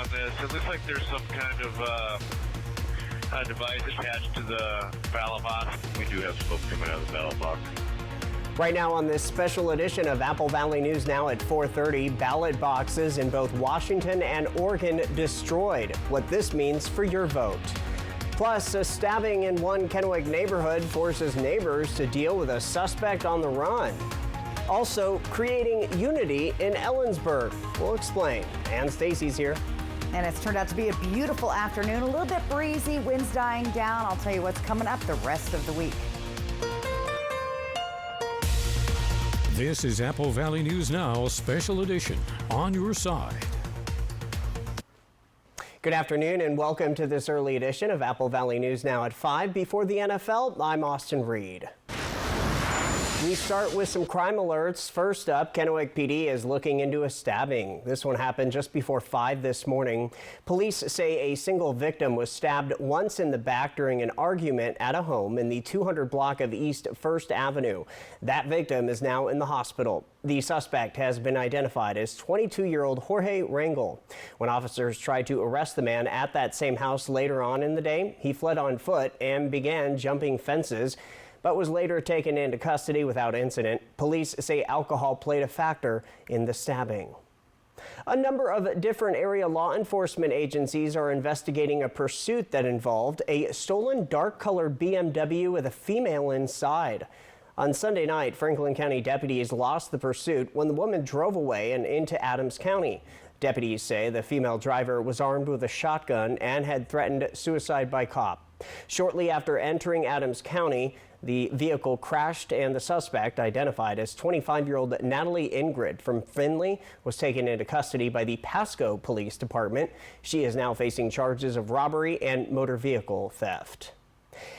on this. It looks like there's some kind of device attached to the ballot box. We do have smoke coming out of the ballot box. Right now on this special edition of Apple Valley News Now at 4:30, ballot boxes in both Washington and Oregon destroyed. What this means for your vote. Plus, a stabbing in one Kennewick neighborhood forces neighbors to deal with a suspect on the run. Also, creating unity in Ellensburg. We'll explain. And Stacy's here. And it's turned out to be a beautiful afternoon, a little bit breezy, winds dying down. I'll tell you what's coming up the rest of the week. This is Apple Valley News Now, special edition, on your side. Good afternoon and welcome to this early edition of Apple Valley News Now at 5. Before the NFL, I'm Austin Reed. We start with some crime alerts. First up, Kennewick PD is looking into a stabbing. This one happened just before 5 this morning. Police say a single victim was stabbed once in the back during an argument at a home in the 200 block of East 1st Avenue. That victim is now in the hospital. The suspect has been identified as 22-year-old Jorge Rangel. When officers tried to arrest the man at that same house later on in the day, he fled on foot and began jumping fences, but was later taken into custody without incident. Police say alcohol played a factor in the stabbing. A number of different area law enforcement agencies are investigating a pursuit that involved a stolen dark-colored BMW with a female inside. On Sunday night, Franklin County deputies lost the pursuit when the woman drove away and into Adams County. Deputies say the female driver was armed with a shotgun and had threatened suicide by cop. Shortly after entering Adams County, the vehicle crashed and the suspect, identified as 25-year-old Natalie Ingrid from Findlay, was taken into custody by the Pasco Police Department. She is now facing charges of robbery and motor vehicle theft.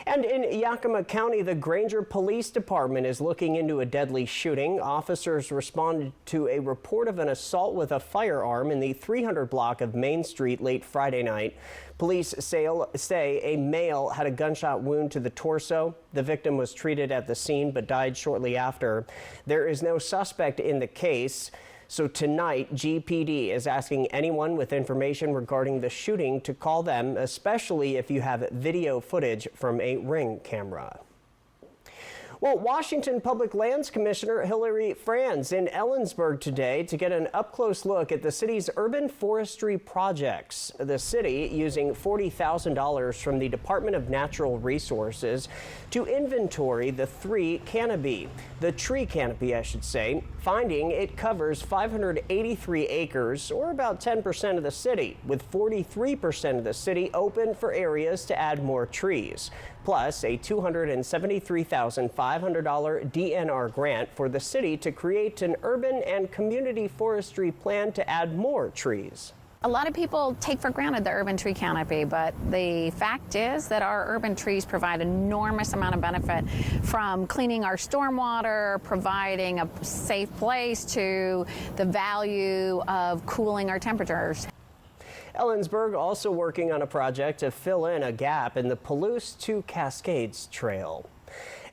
And in Yakima County, the Granger Police Department is looking into a deadly shooting. Officers responded to a report of an assault with a firearm in the 300 block of Main Street late Friday night. Police say a male had a gunshot wound to the torso. The victim was treated at the scene but died shortly after. There is no suspect in the case. So tonight, GPD is asking anyone with information regarding the shooting to call them, especially if you have video footage from a Ring camera. Well, Washington Public Lands Commissioner Hillary Franz in Ellensburg today to get an up-close look at the city's urban forestry projects. The city using $40,000 from the Department of Natural Resources to inventory the tree canopy, I should say, finding it covers 583 acres, or about 10% of the city, with 43% of the city open for areas to add more trees, plus a $273,500 DNR grant for the city to create an urban and community forestry plan to add more trees. A lot of people take for granted the urban tree canopy, but the fact is that our urban trees provide enormous amount of benefit, from cleaning our stormwater, providing a safe place, to the value of cooling our temperatures. Ellensburg also working on a project to fill in a gap in the Palouse to Cascades Trail.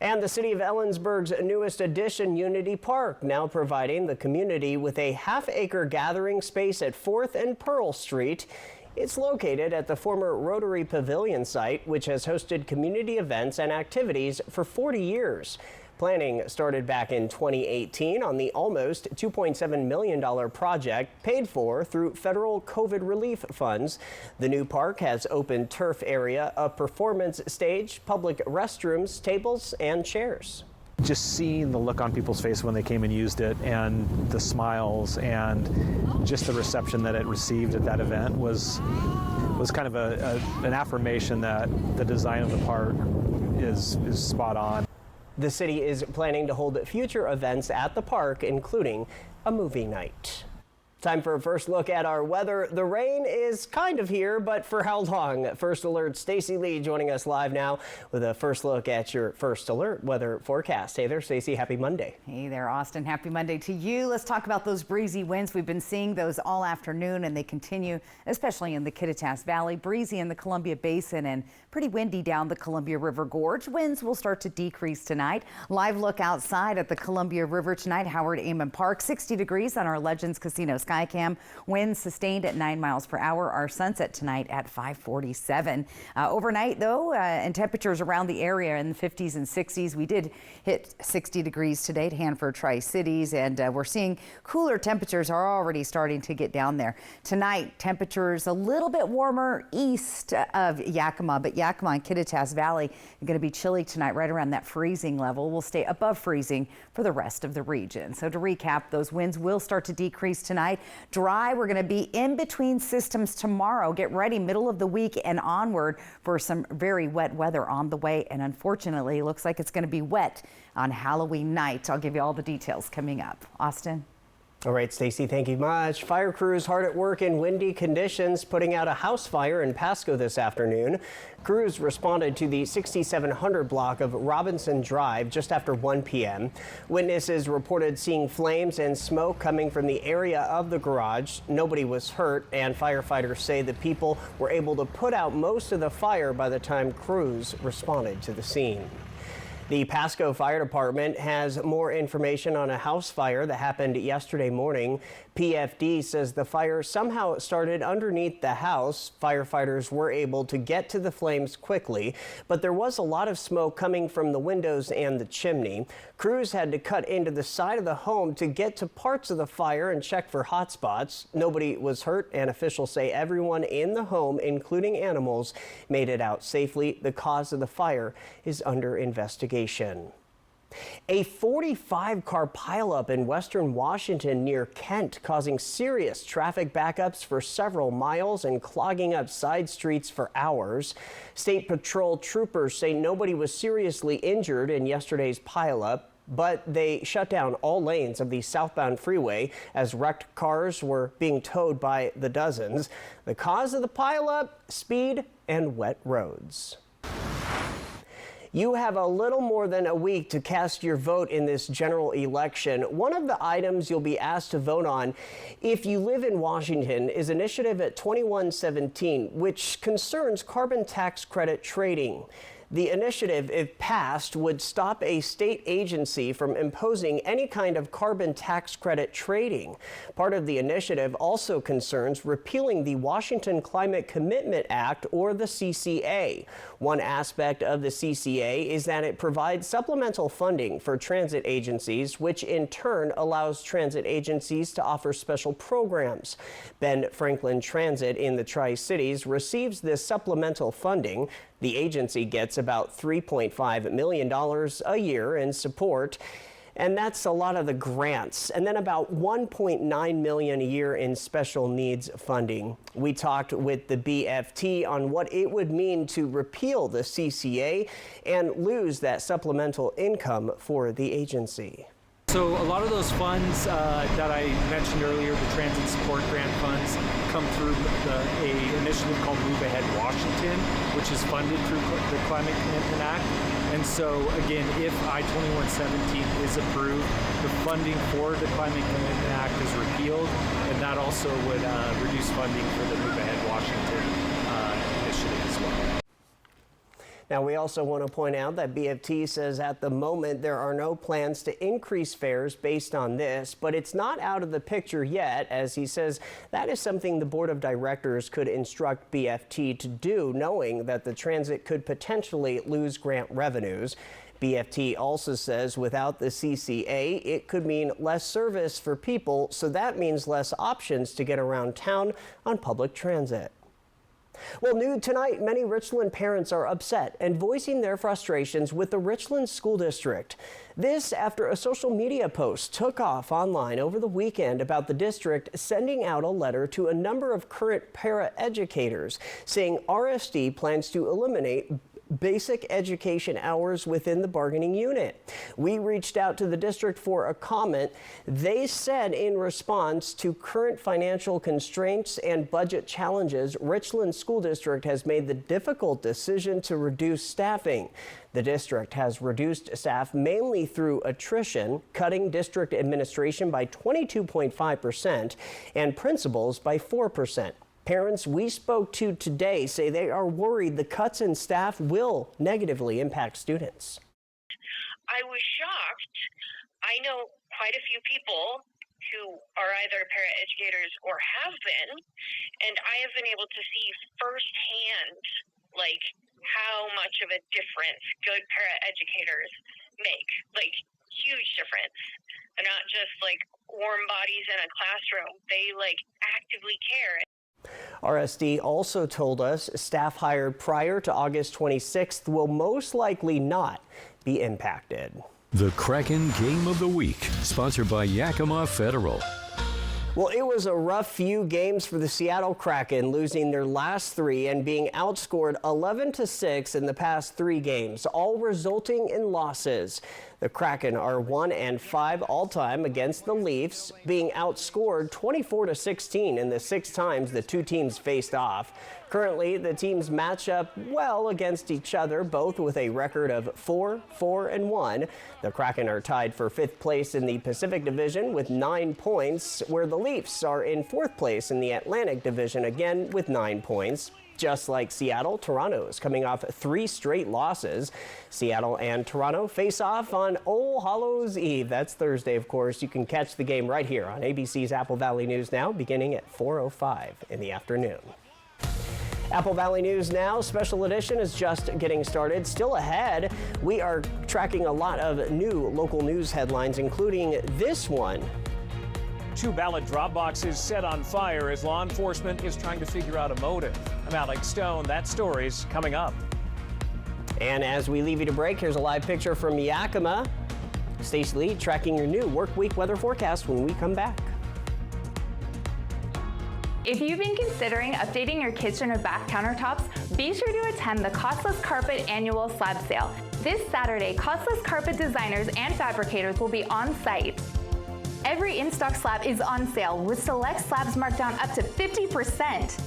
And the city of Ellensburg's newest addition, Unity Park, now providing the community with a half-acre gathering space at 4th and Pearl Street. It's located at the former Rotary Pavilion site, which has hosted community events and activities for 40 years. Planning started back in 2018 on the almost $2.7 million project paid for through federal COVID relief funds. The new park has open turf area, a performance stage, public restrooms, tables, and chairs. Just seeing the look on people's face when they came and used it, and the smiles, and just the reception that it received at that event was kind of an affirmation that the design of the park is spot on. The city is planning to hold future events at the park, including a movie night. Time for a first look at our weather. The rain is kind of here, but for how long? First Alert Stacy Lee joining us live now with a first look at your First Alert weather forecast. Hey there, Stacy. Happy Monday. Hey there, Austin. Happy Monday to you. Let's talk about those breezy winds. We've been seeing those all afternoon, and they continue, especially in the Kittitas Valley. Breezy in the Columbia Basin and pretty windy down the Columbia River Gorge. Winds will start to decrease tonight. Live look outside at the Columbia River tonight, Howard Amon Park, 60 degrees on our Legends Casino Sky Skycam. Winds sustained at 9 miles per hour. Our sunset tonight at 5:47. Overnight, though, and temperatures around the area in the 50s and 60s. We did hit 60 degrees today at Hanford, Tri-Cities, and we're seeing cooler temperatures are already starting to get down there. Tonight, temperatures a little bit warmer east of Yakima, but Yakima and Kittitas Valley are going to be chilly tonight, right around that freezing level. We'll stay above freezing for the rest of the region. So to recap, those winds will start to decrease tonight. Dry, we're going to be in between systems tomorrow. Get ready, middle of the week and onward, for some very wet weather on the way. And unfortunately, it looks like it's going to be wet on Halloween night. I'll give you all the details coming up. Austin? All right, Stacy, thank you much. Fire crews hard at work in windy conditions, putting out a house fire in Pasco this afternoon. Crews responded to the 6700 block of Robinson Drive just after 1 p.m. Witnesses reported seeing flames and smoke coming from the area of the garage. Nobody was hurt, and firefighters say the people were able to put out most of the fire by the time crews responded to the scene. The Pasco Fire Department has more information on a house fire that happened yesterday morning. PFD says the fire somehow started underneath the house. Firefighters were able to get to the flames quickly, but there was a lot of smoke coming from the windows and the chimney. Crews had to cut into the side of the home to get to parts of the fire and check for hot spots. Nobody was hurt, and officials say everyone in the home, including animals, made it out safely. The cause of the fire is under investigation. A 45-car pileup in western Washington near Kent, causing serious traffic backups for several miles and clogging up side streets for hours. State Patrol troopers say nobody was seriously injured in yesterday's pileup, but they shut down all lanes of the southbound freeway as wrecked cars were being towed by the dozens. The cause of the pileup: speed and wet roads. You have a little more than a week to cast your vote in this general election. One of the items you'll be asked to vote on if you live in Washington is Initiative at 2117, which concerns carbon tax credit trading. The initiative, if passed, would stop a state agency from imposing any kind of carbon tax credit trading. Part of the initiative also concerns repealing the Washington Climate Commitment Act, or the CCA. One aspect of the CCA is that it provides supplemental funding for transit agencies, which in turn allows transit agencies to offer special programs. Ben Franklin Transit in the Tri-Cities receives this supplemental funding. The agency gets about $3.5 million a year in support, and that's a lot of the grants, and then about $1.9 million a year in special needs funding. We talked with the BFT on what it would mean to repeal the CCA and lose that supplemental income for the agency. So a lot of those funds that I mentioned earlier, the transit support grant funds, come through a initiative called Move Ahead Washington, which is funded through the Climate Commitment Act. And so again, if I-2117 is approved, the funding for the Climate Commitment Act is repealed, and that also would reduce funding for the Move Ahead Washington initiative as well. Now, we also want to point out that BFT says at the moment there are no plans to increase fares based on this, but it's not out of the picture yet, as he says that is something the board of directors could instruct BFT to do, knowing that the transit could potentially lose grant revenues. BFT also says without the CCA, it could mean less service for people, so that means less options to get around town on public transit. Well, new tonight, many Richland parents are upset and voicing their frustrations with the Richland School District. This after a social media post took off online over the weekend about the district sending out a letter to a number of current paraeducators saying RSD plans to eliminate basic education hours within the bargaining unit. We reached out to the district for a comment. They said in response to current financial constraints and budget challenges, Richland School District has made the difficult decision to reduce staffing. The district has reduced staff mainly through attrition, cutting district administration by 22.5% and principals by 4%. Parents we spoke to today say they are worried the cuts in staff will negatively impact students. I was shocked. I know quite a few people who are either paraeducators or have been, and I have been able to see firsthand, like, how much of a difference good paraeducators make. Like, huge difference. They're not just, like, warm bodies in a classroom. They, like, actively care. RSD also told us staff hired prior to August 26th will most likely not be impacted. The Kraken Game of the Week, sponsored by Yakima Federal. Well, it was a rough few games for the Seattle Kraken, losing their last three and being outscored 11-6 in the past 3 games, all resulting in losses. The Kraken are 1-5 all-time against the Leafs, being outscored 24-16 in the 6 times the two teams faced off. Currently, the teams match up well against each other, both with a record of 4-4-1. The Kraken are tied for 5th place in the Pacific Division with 9 points, where the Leafs are in 4th place in the Atlantic Division, again with 9 points. Just like Seattle, Toronto is coming off 3 straight losses. Seattle and Toronto face off on All Hallows Eve. That's Thursday, of course. You can catch the game right here on ABC's Apple Valley News Now, beginning at 4:05 in the afternoon. Apple Valley News Now special edition is just getting started. Still ahead, we are tracking a lot of new local news headlines, including this one. 2 ballot drop boxes set on fire as law enforcement is trying to figure out a motive. I'm Alex Stone. That story's coming up. And as we leave you to break, here's a live picture from Yakima. Stacey Lee tracking your new work week weather forecast when we come back. If you've been considering updating your kitchen or bath countertops, be sure to attend the Costless Carpet Annual Slab Sale. This Saturday, Costless Carpet designers and fabricators will be on site. Every in-stock slab is on sale, with select slabs marked down up to 50%.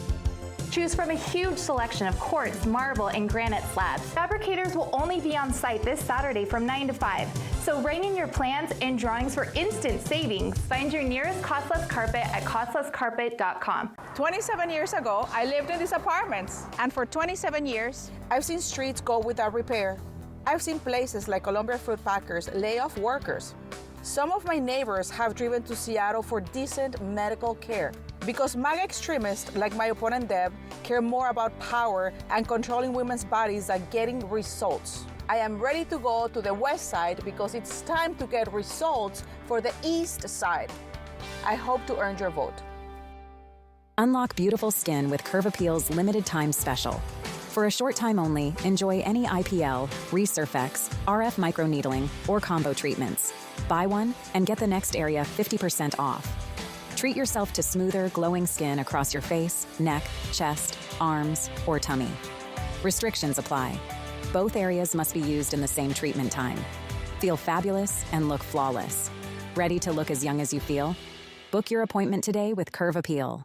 Choose from a huge selection of quartz, marble, and granite slabs. Fabricators will only be on site this Saturday from 9 to 5, so write in your plans and drawings for instant savings. Find your nearest Costless Carpet at costlesscarpet.com. 27 years ago, I lived in these apartments, and for 27 years, I've seen streets go without repair. I've seen places like Columbia Fruit Packers lay off workers. Some of my neighbors have driven to Seattle for decent medical care. Because MAGA extremists like my opponent Deb care more about power and controlling women's bodies than getting results. I am ready to go to the west side because it's time to get results for the east side. I hope to earn your vote. Unlock beautiful skin with Curve Appeal's limited time special. For a short time only, enjoy any IPL, Resurfex, RF microneedling, or combo treatments. Buy one and get the next area 50% off. Treat yourself to smoother, glowing skin across your face, neck, chest, arms, or tummy. Restrictions apply. Both areas must be used in the same treatment time. Feel fabulous and look flawless. Ready to look as young as you feel? Book your appointment today with Curve Appeal.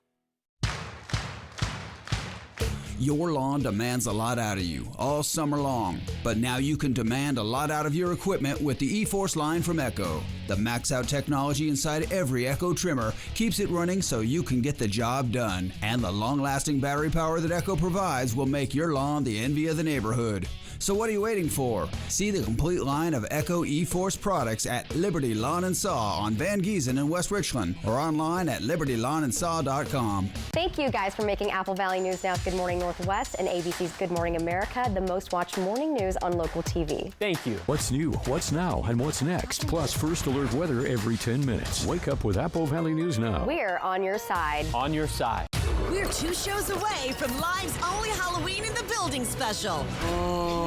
Your lawn demands a lot out of you all summer long, but now you can demand a lot out of your equipment with the E-Force line from Echo. The max-out technology inside every Echo trimmer keeps it running so you can get the job done, and the long-lasting battery power that Echo provides will make your lawn the envy of the neighborhood. So what are you waiting for? See the complete line of Echo E-Force products at Liberty Lawn and Saw on Van Giesen in West Richland, or online at libertylawnandsaw.com. Thank you guys for making Apple Valley News Now's Good Morning Northwest and ABC's Good Morning America the most watched morning news on local TV. Thank you. What's new, what's now, and what's next? Plus first alert weather every 10 minutes. Wake up with Apple Valley News Now. We're on your side. On your side. We're 2 shows away from Live's Only Halloween in the Building special.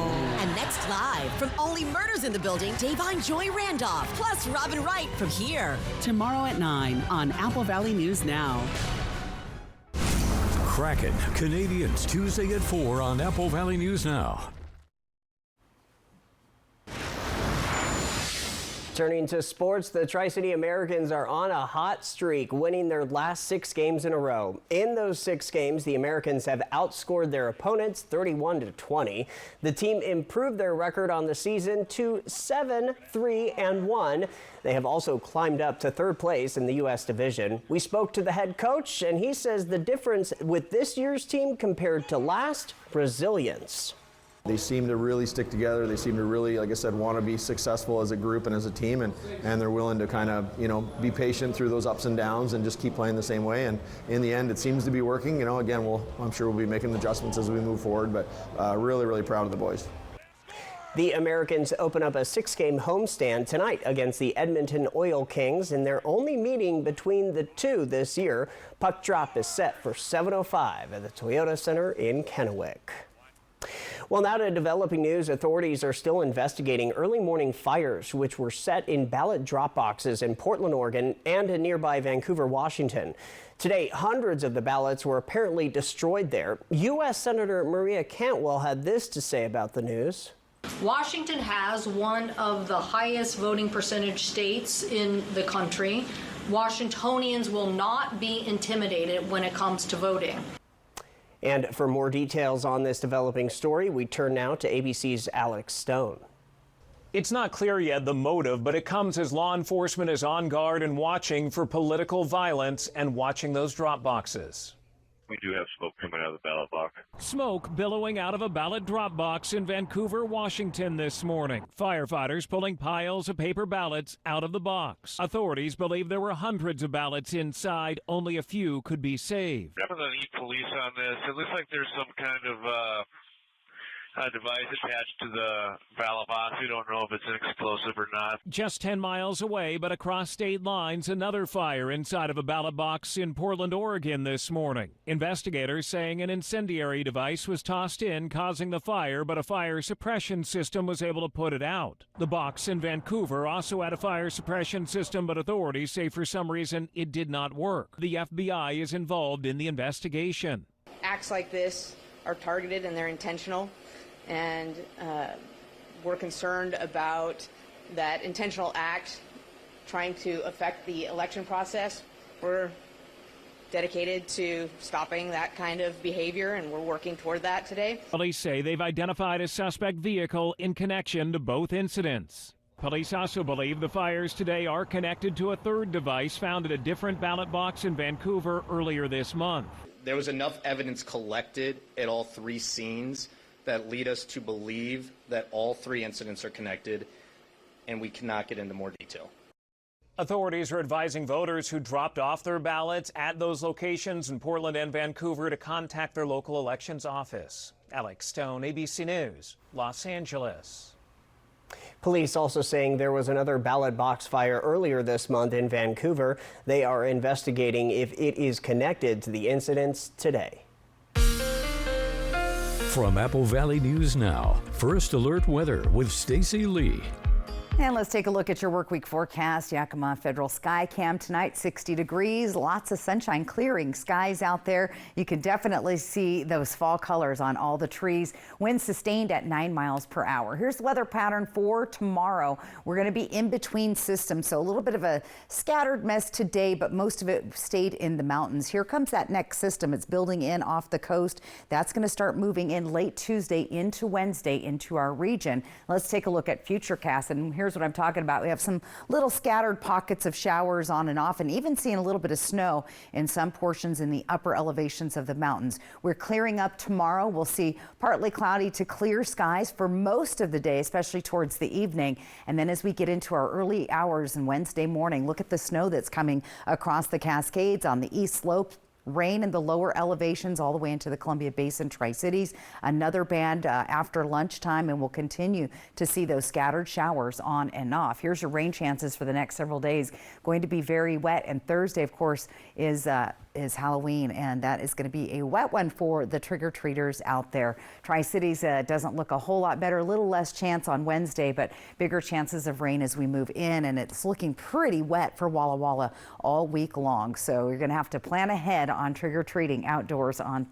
And next live, from Only Murders in the Building, Davine Joy Randolph, plus Robin Wright from Here. Tomorrow at 9 on Apple Valley News Now. Kraken, Canadians, Tuesday at 4 on Apple Valley News Now. Turning to sports, the Tri-City Americans are on a hot streak, winning their last 6 games in a row. In those 6 games, the Americans have outscored their opponents 31-20. The team improved their record on the season to 7-3-1. They have also climbed up to 3rd place in the U.S. division. We spoke to the head coach, and he says the difference with this year's team compared to last, resilience. They seem to really stick together. They seem to really, like I said, want to be successful as a group and as a team, and they're willing to kind of, be patient through those ups and downs and just keep playing the same way. And in the end, it seems to be working. Again, I'm sure we'll be making adjustments as we move forward, but really, really proud of the boys. The Americans open up a 6-game homestand tonight against the Edmonton Oil Kings in their only meeting between the two this year. Puck drop is set for 7:05 at the Toyota Center in Kennewick. Well, now to developing news. Authorities are still investigating early morning fires which were set in ballot drop boxes in Portland, Oregon and in nearby Vancouver, Washington. Today, hundreds of the ballots were apparently destroyed there. U.S. Senator Maria Cantwell had this to say about the news. Washington has one of the highest voting percentage states in the country. Washingtonians will not be intimidated when it comes to voting. And for more details on this developing story, we turn now to ABC's Alex Stone. It's not clear yet the motive, but it comes as law enforcement is on guard and watching for political violence and watching those drop boxes. We do have smoke coming out of the ballot box. Smoke billowing out of a ballot drop box in Vancouver, Washington this morning. Firefighters pulling piles of paper ballots out of the box. Authorities believe there were hundreds of ballots inside. Only a few could be saved. Rather than need police on this, it looks like there's some kind of device attached to the ballot box. We don't know if it's an explosive or not. Just 10 miles away, but across state lines, another fire inside of a ballot box in Portland, Oregon this morning. Investigators saying an incendiary device was tossed in, causing the fire, but a fire suppression system was able to put it out. The box in Vancouver also had a fire suppression system, but authorities say for some reason it did not work. The FBI is involved in the investigation. Acts like this are targeted and they're intentional. And we're concerned about that intentional act trying to affect the election process. We're dedicated to stopping that kind of behavior, and we're working toward that today. Police say they've identified a suspect vehicle in connection to both incidents. Police also believe the fires today are connected to a third device found at a different ballot box in Vancouver earlier this month. There was enough evidence collected at all three scenes that lead us to believe that all three incidents are connected, and we cannot get into more detail. Authorities are advising voters who dropped off their ballots at those locations in Portland and Vancouver to contact their local elections office. Alex Stone, ABC News, Los Angeles. Police also saying there was another ballot box fire earlier this month in Vancouver. They are investigating if it is connected to the incidents today. From Apple Valley News Now, First Alert Weather with Stacy Lee. And let's take a look at your work week forecast. Yakima Federal Sky Cam tonight, 60 degrees, lots of sunshine, clearing skies out there. You can definitely see those fall colors on all the trees. Winds sustained at 9 miles per hour. Here's the weather pattern for tomorrow. We're going to be in between systems, so a little bit of a scattered mess today, but most of it stayed in the mountains. Here comes that next system. It's building in off the coast. That's going to start moving in late Tuesday into Wednesday into our region. Let's take a look at Futurecast, and here's what I'm talking about. We have some little scattered pockets of showers on and off, and even seeing a little bit of snow in some portions in the upper elevations of the mountains. We're clearing up tomorrow. We'll see partly cloudy to clear skies for most of the day, especially towards the evening. And then as we get into our early hours and Wednesday morning, look at the snow that's coming across the Cascades on the east slope. Rain in the lower elevations all the way into the Columbia Basin, Tri-Cities. Another band after lunchtime, and we'll continue to see those scattered showers on and off. Here's your rain chances for the next several days. Going to be very wet, and Thursday, of course, is Halloween, and that is going to be a wet one for the trick-or-treaters out there. Tri-Cities doesn't look a whole lot better, a little less chance on Wednesday, but bigger chances of rain as we move in, and it's looking pretty wet for Walla Walla all week long. So you're going to have to plan ahead on trick-or-treating outdoors on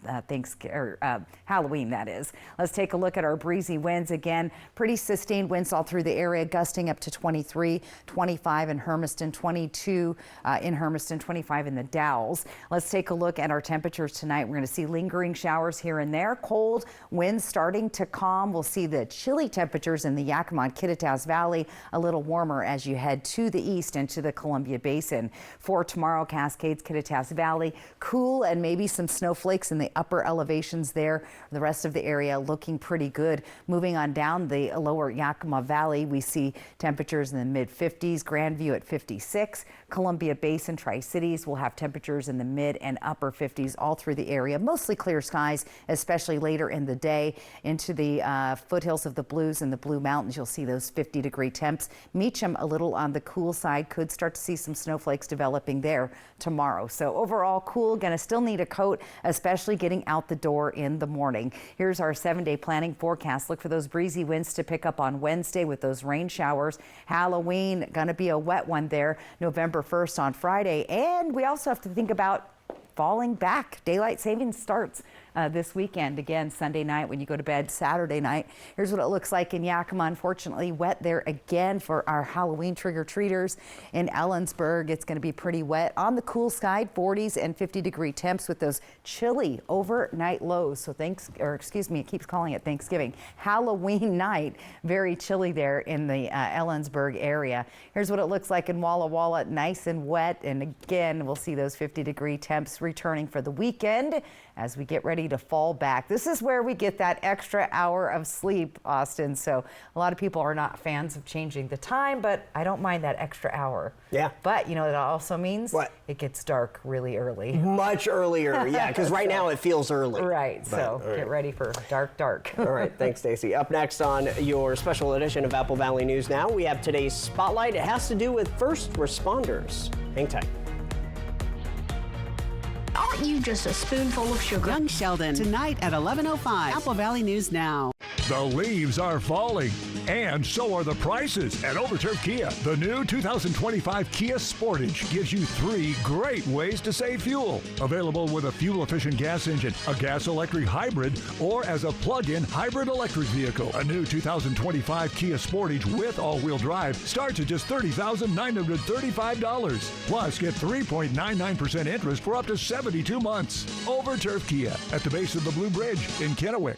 Halloween, that is. Let's take a look at our breezy winds again. Pretty sustained winds all through the area, gusting up to 23, 25 in Hermiston, 22 in Hermiston, 25 in the Dalles. Let's take a look at our temperatures tonight. We're going to see lingering showers here and there. Cold winds starting to calm. We'll see the chilly temperatures in the Yakima and Kittitas Valley, a little warmer as you head to the east into the Columbia Basin. For tomorrow, Cascades, Kittitas Valley, cool and maybe some snowflakes in the upper elevations there. The rest of the area looking pretty good. Moving on down the lower Yakima Valley, we see temperatures in the mid-50s, Grandview at 56. Columbia Basin, Tri-Cities will have temperatures in the mid and upper 50s all through the area. Mostly clear skies, especially later in the day. Into the foothills of the Blues and the Blue Mountains, you'll see those 50-degree temps. Meacham a little on the cool side. Could start to see some snowflakes developing there tomorrow. So overall cool, gonna still need a coat, especially getting out the door in the morning. Here's our 7-day planning forecast. Look for those breezy winds to pick up on Wednesday with those rain showers. Halloween, gonna be a wet one there, November 1st on Friday. And we also have to think about falling back. Daylight savings starts this weekend. Again, Sunday night when you go to bed, Saturday night. Here's what it looks like in Yakima. Unfortunately, wet there again for our Halloween trick-or-treaters. In Ellensburg, it's going to be pretty wet. On the cool side, 40s and 50-degree temps with those chilly overnight lows. So it keeps calling it Thanksgiving. Halloween night, very chilly there in the Ellensburg area. Here's what it looks like in Walla Walla, nice and wet. And again, we'll see those 50-degree temps returning for the weekend as we get ready to fall back. This is where we get that extra hour of sleep, Austin. So a lot of people are not fans of changing the time, but I don't mind that extra hour. Yeah. But you know what that also means? What? It gets dark really early. Much earlier, yeah, because right now it feels early. Right, so get ready for dark. All right, thanks, Stacey. Up next on your special edition of Apple Valley News Now, we have today's Spotlight. It has to do with first responders. Hang tight. Aren't you just a spoonful of sugar? Young Sheldon, tonight at 11:05. Apple Valley News Now. The leaves are falling, and so are the prices at Overturf Kia. The new 2025 Kia Sportage gives you 3 great ways to save fuel. Available with a fuel-efficient gas engine, a gas-electric hybrid, or as a plug-in hybrid electric vehicle. A new 2025 Kia Sportage with all-wheel drive starts at just $30,935. Plus, get 3.99% interest for up to 72 months. Overturf Kia at the base of the Blue Bridge in Kennewick.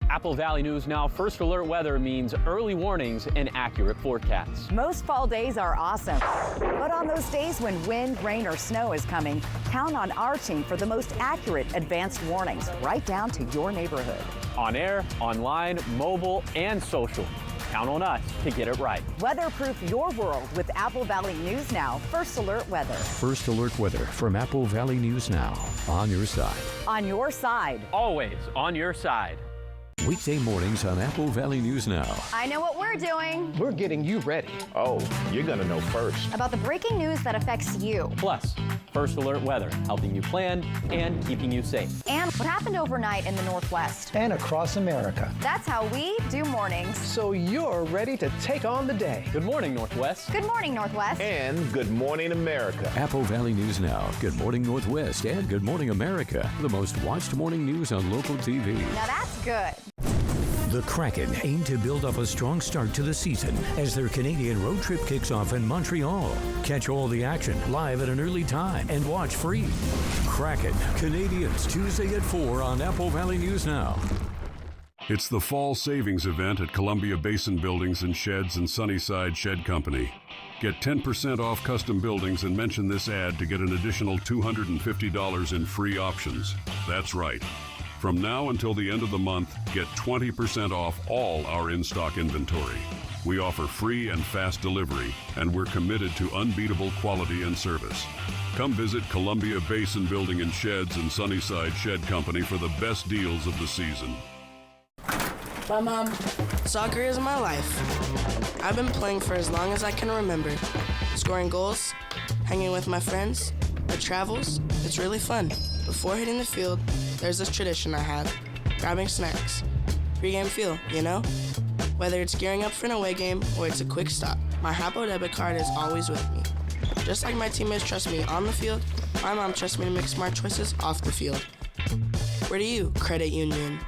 Apple Valley News Now first alert weather means early warnings and accurate forecasts. Most fall days are awesome, but on those days when wind, rain, or snow is coming, count on our team for the most accurate advanced warnings right down to your neighborhood. On air, online, mobile, and social. Count on us to get it right. Weatherproof your world with Apple Valley News Now First Alert Weather. First alert weather from Apple Valley News Now. On your side. On your side. Always on your side. Weekday mornings on Apple Valley News Now. I know what we're doing. We're getting you ready. Oh, you're going to know first. About the breaking news that affects you. Plus, first alert weather, helping you plan and keeping you safe. And what happened overnight in the Northwest. And across America. That's how we do mornings. So you're ready to take on the day. Good morning, Northwest. Good morning, Northwest. And good morning, America. Apple Valley News Now. Good morning, Northwest. And good morning, America. The most watched morning news on local TV. Now that's good. The Kraken aim to build up a strong start to the season as their Canadian road trip kicks off in Montreal. Catch all the action live at an early time and watch free. Kraken Canadians, Tuesday at 4 on Apple Valley News Now. It's the fall savings event at Columbia Basin Buildings and Sheds and Sunnyside Shed Company. Get 10% off custom buildings and mention this ad to get an additional $250 in free options. That's right. From now until the end of the month, get 20% off all our in-stock inventory. We offer free and fast delivery, and we're committed to unbeatable quality and service. Come visit Columbia Basin Building and Sheds and Sunnyside Shed Company for the best deals of the season. My mom, soccer is my life. I've been playing for as long as I can remember. Scoring goals, hanging with my friends, the travels, it's really fun. Before hitting the field, there's this tradition I have, grabbing snacks. Pre-game feel, you know? Whether it's gearing up for an away game or it's a quick stop, my Hapo debit card is always with me. Just like my teammates trust me on the field, my mom trusts me to make smart choices off the field. Where do you, Credit Union?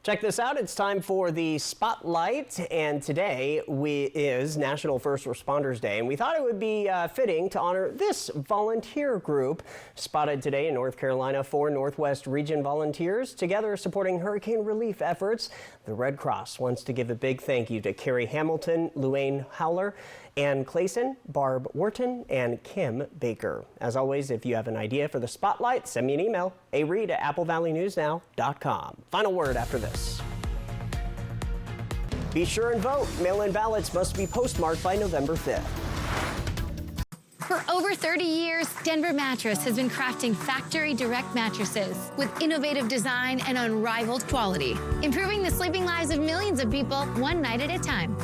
Check this out. It's time for the Spotlight, and today is National First Responders Day, and we thought it would be fitting to honor this volunteer group. Spotted today in North Carolina, 4 Northwest Region volunteers together supporting hurricane relief efforts. The Red Cross wants to give a big thank you to Carrie Hamilton, Luanne Howler, Ann Clayson, Barb Wharton, and Kim Baker. As always, if you have an idea for the Spotlight, send me an email, areed@applevalleyNewsNow.com. Final word after this. Be sure and vote. Mail-in ballots must be postmarked by November 5th. For over 30 years, Denver Mattress has been crafting factory direct mattresses with innovative design and unrivaled quality, improving the sleeping lives of millions of people one night at a time.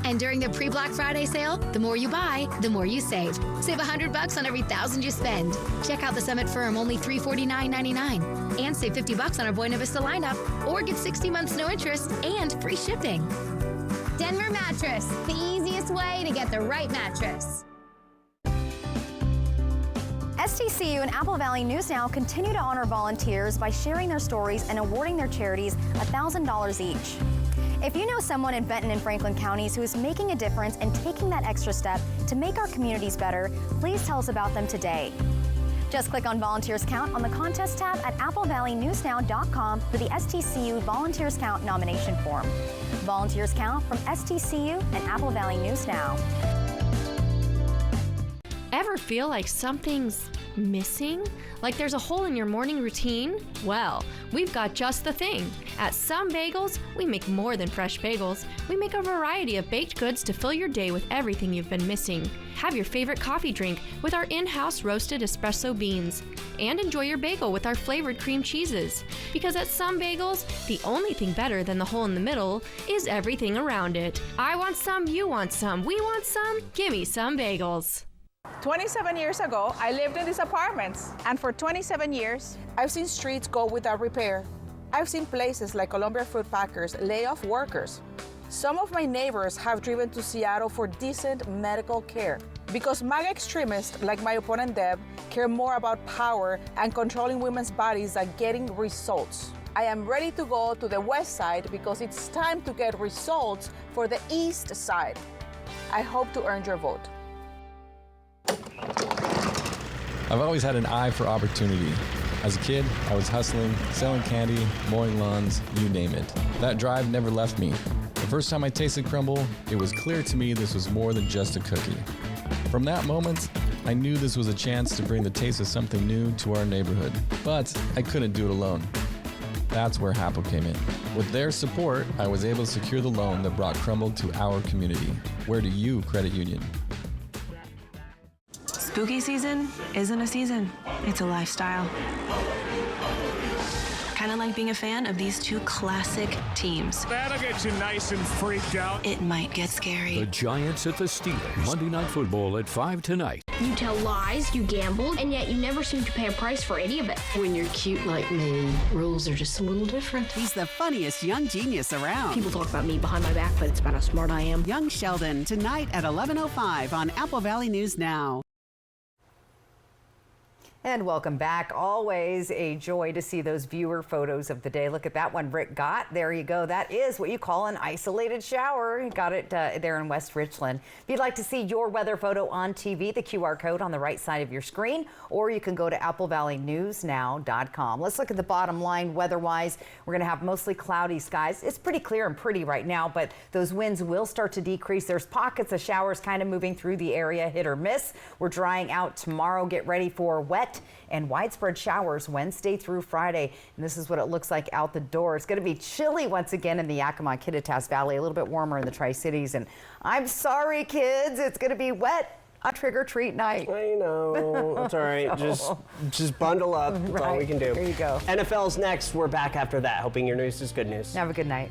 And during the pre-Black Friday sale, the more you buy, the more you save. Save $100 on every 1,000 you spend. Check out the Summit Firm, only $349.99. And save $50 on our Buena Vista lineup, or get 60 months no interest and free shipping. Denver Mattress, the easiest way to get the right mattress. STCU and Apple Valley News Now continue to honor volunteers by sharing their stories and awarding their charities $1,000 each. If you know someone in Benton and Franklin counties who is making a difference and taking that extra step to make our communities better, please tell us about them today. Just click on Volunteers Count on the Contest tab at AppleValleyNewsNow.com for the STCU Volunteers Count nomination form. Volunteers Count from STCU and Apple Valley News Now. Ever feel like something's missing? Like there's a hole in your morning routine? Well, we've got just the thing. At Some Bagels, we make more than fresh bagels. We make a variety of baked goods to fill your day with everything you've been missing. Have your favorite coffee drink with our in-house roasted espresso beans. And enjoy your bagel with our flavored cream cheeses. Because at Some Bagels, the only thing better than the hole in the middle is everything around it. I want some, you want some, we want some, gimme Some Bagels. 27 years ago, I lived in these apartments, and for 27 years, I've seen streets go without repair. I've seen places like Columbia Fruit Packers lay off workers. Some of my neighbors have driven to Seattle for decent medical care. Because MAGA extremists like my opponent Deb care more about power and controlling women's bodies than getting results. I am ready to go to the west side because it's time to get results for the east side. I hope to earn your vote. I've always had an eye for opportunity. As a kid, I was hustling, selling candy, mowing lawns, you name it. That drive never left me. The first time I tasted crumble, it was clear to me this was more than just a cookie. From that moment, I knew this was a chance to bring the taste of something new to our neighborhood. But I couldn't do it alone. That's where Happel came in. With their support, I was able to secure the loan that brought crumble to our community. Where do you credit union? Spooky season isn't a season, it's a lifestyle. Kind of like being a fan of these two classic teams. That'll get you nice and freaked out. It might get scary. The Giants at the Steelers. Monday Night Football at 5 tonight. You tell lies, you gamble, and yet you never seem to pay a price for any of it. When you're cute like me, rules are just a little different. He's the funniest young genius around. People talk about me behind my back, but it's about how smart I am. Young Sheldon, tonight at 11:05 on Apple Valley News Now. And welcome back. Always a joy to see those viewer photos of the day. Look at that one Rick got. There you go. That is what you call an isolated shower. He got it there in West Richland. If you'd like to see your weather photo on TV, the QR code on the right side of your screen, or you can go to AppleValleyNewsNow.com. Let's look at the bottom line weather-wise. We're going to have mostly cloudy skies. It's pretty clear and pretty right now, but those winds will start to decrease. There's pockets of showers kind of moving through the area, hit or miss. We're drying out tomorrow. Get ready for wet and widespread showers Wednesday through Friday. And this is what it looks like out the door. It's going to be chilly once again in the Yakima-Kittitas Valley, a little bit warmer in the Tri-Cities. And I'm sorry, kids, it's going to be wet on trick-or-treat night. I know. That's all right. Just bundle up. That's all we can do. There you go. NFL's next. We're back after that. Hoping your news is good news. Have a good night.